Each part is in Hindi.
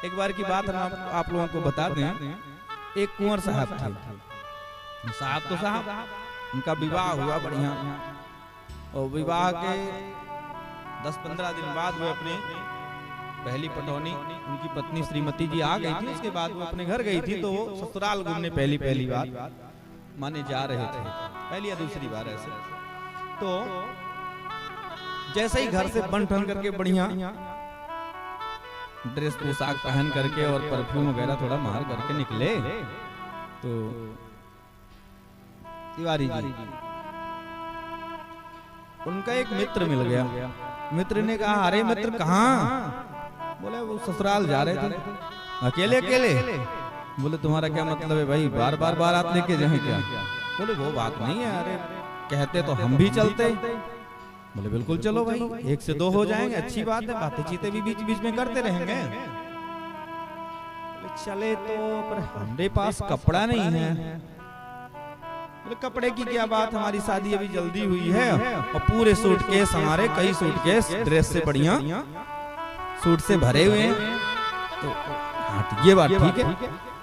एक बार की बात हम आप लोगों को बता दें। एक कुंवर साहब थे। साहब तो साहब, उनका विवाह हुआ बढ़िया, और विवाह के 10-15 दिन बाद वो अपने पहली पटौनी, उनकी पत्नी श्रीमती जी आ गई थी। उसके बाद वो अपने घर गई थी, तो वो ससुराल घूमने पहली बार माने जा रहे थे, पहली या दूसरी बार ऐसे। तो जैसे ही घर से बन ठन करके बढ़िया ड्रेस पोशाक पहन करके और परफ्यूम वगैरह थोड़ा मार करके निकले, तो तिवारी जी उनका एक मित्र मिल गया। मित्र ने कहा, अरे मित्र कहाँ? बोले वो ससुराल जा रहे थे। अकेले अकेले? बोले तुम्हारा क्या मतलब है भाई, बार बार बारात लेके जाए क्या? बोले वो बात नहीं है, अरे कहते तो हम भी चलते। बोले बिल्कुल चलो भाई, 1 से 2 हो जाएंगे, अच्छी बात है, बातें चीतें भी बीच बीच में करते रहेंगे। चले तो, पर हमारे पास कपड़ा नहीं है। बोले कपड़े की क्या बात, हमारी शादी अभी जल्दी हुई है, और पूरे सूटकेस हमारे, कई सूटकेस ड्रेस से बढ़िया सूट से भरे हुए हैं। तो हाँ ये बात ठीक है।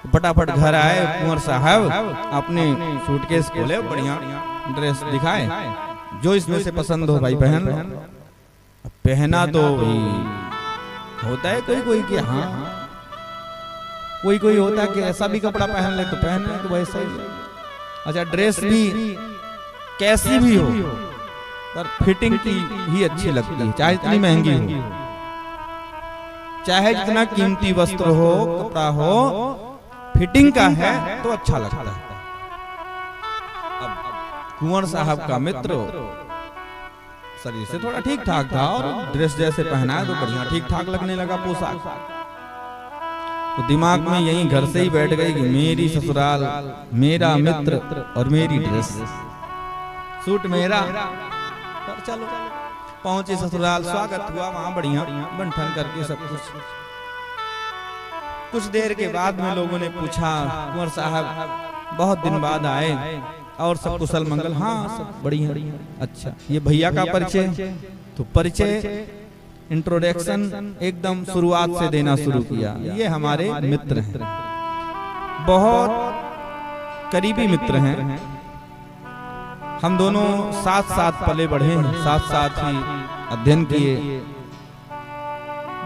फटाफट घर आए कुंवर साहब, अपने सूटकेस खोले, बढ़िया ड्रेस दिखाए, जो इसमें से पसंद हो भाई पहन लो। पहना तो होता है कोई कोई कि हाँ, कोई होता है कि ऐसा भी कपड़ा पहन ले तो पहन ले, तो वैसा ही। अच्छा ड्रेस भी कैसी भी हो, पर फिटिंग की ही अच्छी लगती है, चाहे इतनी महंगी हो, चाहे जितना कीमती वस्त्र हो, कपड़ा हो, फिटिंग का है तो अच्छा लगता है। अब कुंवर साहब का मित्र शरीर से थोड़ा ठीक ठाक था, और ड्रेस जैसे पहना है तो बढ़िया ठीक ठाक लगने लगा पोशाक। तो दिमाग में यही घर से ही बैठ गई कि मेरी ससुराल, मेरा मित्र और मेरी ड्रेस, सूट मेरा। पर चलो पहुंचे ससुराल, स्वागत हुआ वहां बढ़िया बन ठन करके सब कुछ देर के बाद में लोगों ने पूछा, कुंवर साहब बहुत दिन बाद आए और सब कुशल मंगल? हाँ सब बढ़िया। अच्छा ये भैया का परिचय? तो परिचय इंट्रोडक्शन एकदम शुरुआत से देना शुरू किया। ये हमारे मित्र हैं, बहुत करीबी मित्र हैं, हम दोनों साथ साथ पले बढ़े हैं, साथ साथ ही अध्ययन किए,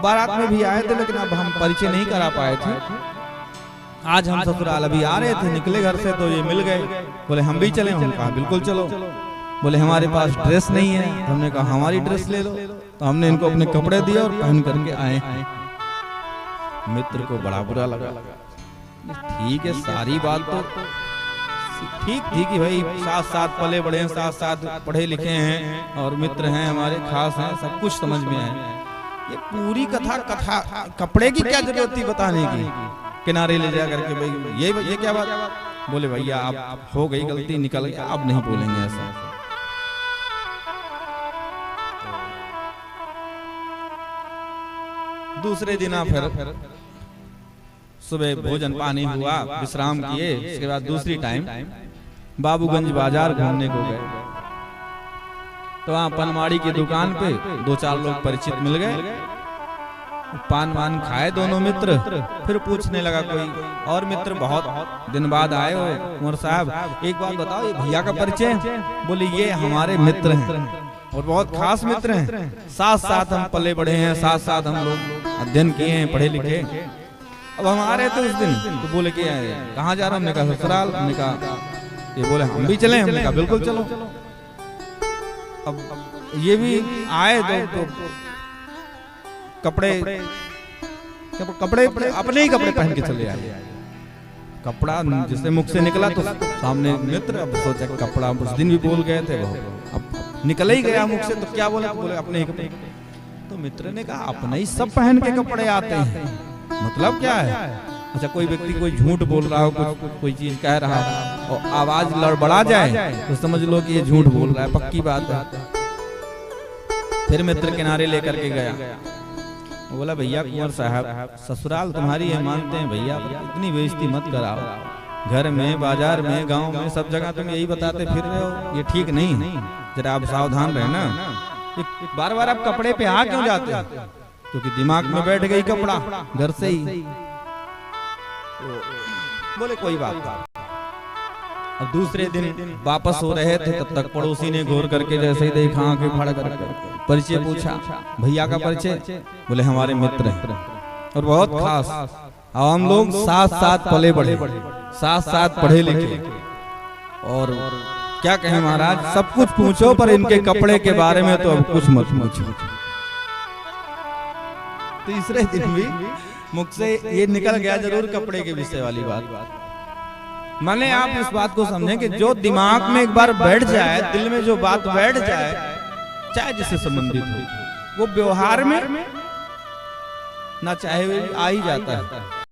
बारात में भी आए थे, लेकिन अब हम परिचय नहीं करा पाए थे। आज हम ससुराल अभी आ रहे थे, निकले घर से तो ये मिल गए। बोले हम भी चले? हमने कहा बिल्कुल चलो। बोले हमारे पास ड्रेस नहीं है। हमने कहा हमारी ड्रेस ले लो। तो हमने इनको अपने कपड़े दिए और पहन करके आए। मित्र को बड़ा बुरा लगा। ठीक है, सारी बात तो ठीक थी कि भाई साथ साथ पले बड़े हैं, साथ साथ पढ़े लिखे हैं और मित्र हैं हमारे, खास हैं, सब कुछ समझ में आए। ये पूरी कथा कपड़े की क्या जरूरत थी बताने की? किनारे ले जा करके भाई ये क्या बात? बोले भैया आप हो गई गलती, निकल गया, अब नहीं बोलेंगे ऐसा। दूसरे दिन फिर सुबह भोजन पानी हुआ, विश्राम किए, उसके बाद दूसरी टाइम बाबूगंज बाजार घूमने को गए। तो वहाँ पनवाड़ी की दुकान पे 2-4 लोग परिचित मिल गए, पान वान खाए दोनों मित्र। फिर पूछने लगा कोई और मित्र, बहुत दिन बाद आए हो कुंवर साहब, एक बात बताओ ये भैया का परिचय? बोले ये हमारे मित्र हैं और बहुत खास मित्र हैं, साथ साथ हम पले बड़े हैं, साथ साथ हम लोग अध्ययन किए हैं, पढ़े लिखे। अब हम आ रहे थे उस दिन, तो बोले कि कहाँ जा रहा? हमने कहा ससुराल। हमने कहा ये बोले हम भी चलें? हमने कहा बिल्कुल चलो। अब ये भी आए तो कपड़े अपने ही कपड़े पहन के चले आए। कपड़ा जिससे मुख से निकला तो सामने मित्र। अब सोचा कपड़ा उस दिन भी बोल गए थे, वो अब निकल ही गया मुख से, तो क्या बोले? बोले अपने ही कपड़े। तो मित्र ने कहा अपने ही सब पहन के कपड़े आते हैं, मतलब क्या है? अच्छा कोई व्यक्ति कोई झूठ बोल रहा हो, कोई चीज कह रहा हो और आवाज लड़बड़ा जाए तो समझ लो कि ये झूठ बोल रहा है, पक्की बात है। फिर मित्र किनारे लेकर के गया, बोला भैया कुंवर साहब ससुराल तुम्हारी है, मानते हैं भैया, इतनी बेइज्जती मत कराओ। घर में, बाजार में, गांव में, सब जगह तुम यही बताते फिर रहे हो, ये ठीक नहीं। जरा आप सावधान रहना। बार बार आप कपड़े पे आ क्यों जाते हो? क्योंकि दिमाग में बैठ गई कपड़ा घर से ही। तो बोले कोई बात। अब दूसरे दिन वापस हो रहे थे, तब तक पड़ोसी ने घूर करके जैसे ही देखा आंखें फाड़ करके परिचय पूछा, भैया का परिचय? बोले हमारे मित्र हैं और बहुत खास। अब हम लोग साथ साथ पले बढ़े, साथ साथ पढ़े लिखे, और क्या कहें महाराज, सब कुछ पूछो पर इनके कपड़े के बारे में तो अब कुछ मत पूछो। तीसरे दिन भी मुख से ये निकल गया जरूर कपड़े के विषय वाली बात। माने आप इस बात को समझें कि जो दिमाग में एक बार बैठ जाए, दिल में जो बात बैठ जाए, चाहे जिससे संबंधित हो, वो व्यवहार में ना चाहे आ ही जाता है।